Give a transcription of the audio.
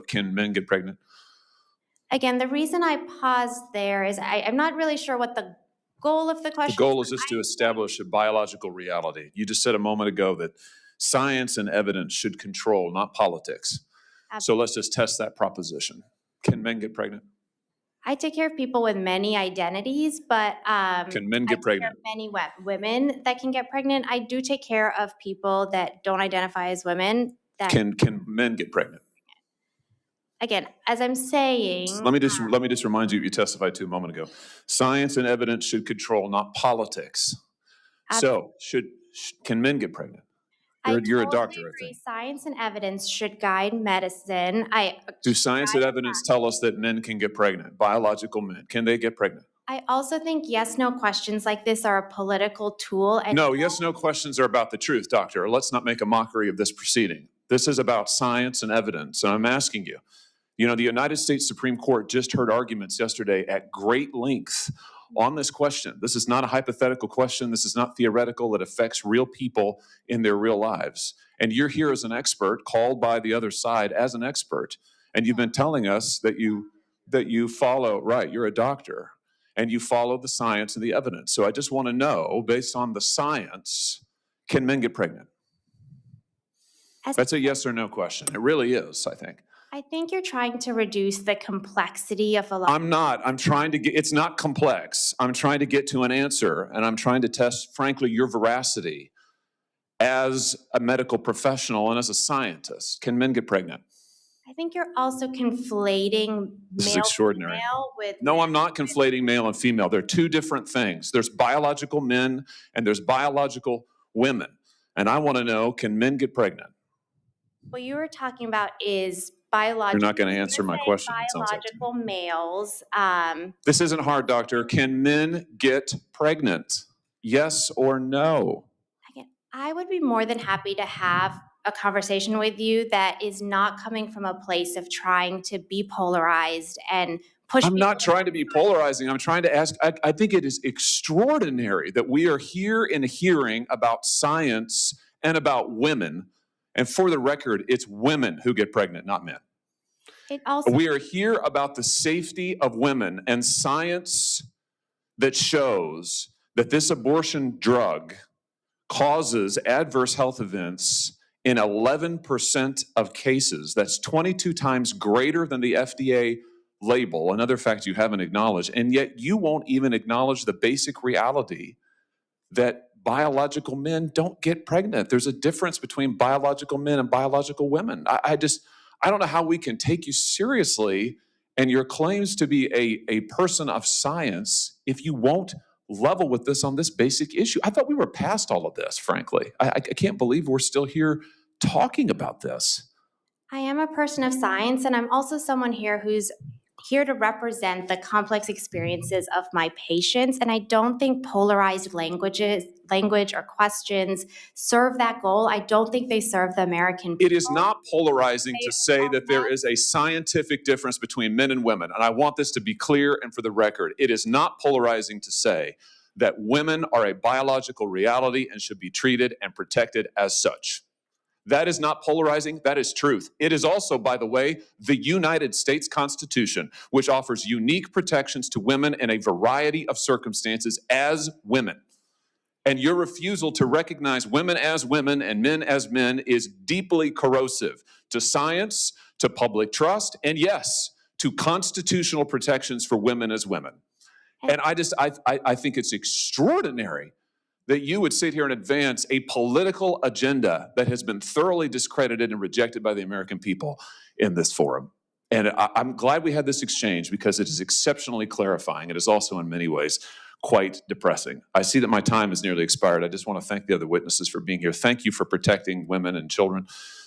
Can men get pregnant? Again, the reason I paused there is I'm not really sure what the goal of the question is. The goal is just to establish a biological reality. You just said a moment ago that science and evidence should control, not politics. Absolutely. So let's just test that proposition. Can men get pregnant? I take care of people with many identities, but can men get pregnant? Many women that can get pregnant. I do take care of people that don't identify as women. Can men get pregnant? Again, as I'm saying, let me just remind you what you testified to a moment ago. Science and evidence should control, not politics. Absolutely. So can men get pregnant? You're a doctor, I think. Science and evidence should guide medicine. Do science and evidence tell us that men can get pregnant? Biological men, can they get pregnant? I also think yes/no questions like this are a political tool. No, yes/no questions are about the truth, doctor. Let's not make a mockery of this proceeding. This is about science and evidence, and I'm asking you. You know, the United States Supreme Court just heard arguments yesterday at great length on this question. This is not a hypothetical question. This is not theoretical. It affects real people in their real lives. And you're here as an expert, called by the other side as an expert. And you've been telling us that you follow, right, you're a doctor, and you follow the science and the evidence. So I just want to know, based on the science, can men get pregnant? That's a yes or no question. It really is, I think. I think you're trying to reduce the complexity of a lot. I'm not. I'm trying to get, it's not complex. I'm trying to get to an answer, and I'm trying to test, frankly, your veracity as a medical professional and as a scientist. Can men get pregnant? I think you're also conflating male and female with... No, I'm not conflating male and female. They're two different things. There's biological men and there's biological women. And I want to know, can men get pregnant? What you were talking about is biological. You're not going to answer my question. Biological males. This isn't hard, doctor. Can men get pregnant? Yes or no? Again, I would be more than happy to have a conversation with you that is not coming from a place of trying to be polarized and push. I'm not trying to be polarizing. I'm trying to ask. I think it is extraordinary that we are here in a hearing about science and about women. And for the record, it's women who get pregnant, not men. We are here about the safety of women and science that shows that this abortion drug causes adverse health events in 11% of cases. That's 22 times greater than the FDA label, another fact you haven't acknowledged. And yet you won't even acknowledge the basic reality that biological men don't get pregnant. There's a difference between biological men and biological women. I don't know how we can take you seriously and your claims to be a person of science if you won't level with this on this basic issue. I thought we were past all of this, frankly. I can't believe we're still here talking about this. I am a person of science, and I'm also someone here who's here to represent the complex experiences of my patients, and I don't think polarized language or questions serve that goal. I don't think they serve the American people. It is not polarizing to say that there is a scientific difference between men and women, and I want this to be clear and for the record. It is not polarizing to say that women are a biological reality and should be treated and protected as such. That is not polarizing, that is truth. It is also, by the way, the United States Constitution, which offers unique protections to women in a variety of circumstances as women. And your refusal to recognize women as women and men as men is deeply corrosive to science, to public trust, and yes, to constitutional protections for women as women. And I think it's extraordinary that you would sit here and advance a political agenda that has been thoroughly discredited and rejected by the American people in this forum. And I'm glad we had this exchange because it is exceptionally clarifying. It is also in many ways quite depressing. I see that my time has nearly expired. I just want to thank the other witnesses for being here. Thank you for protecting women and children.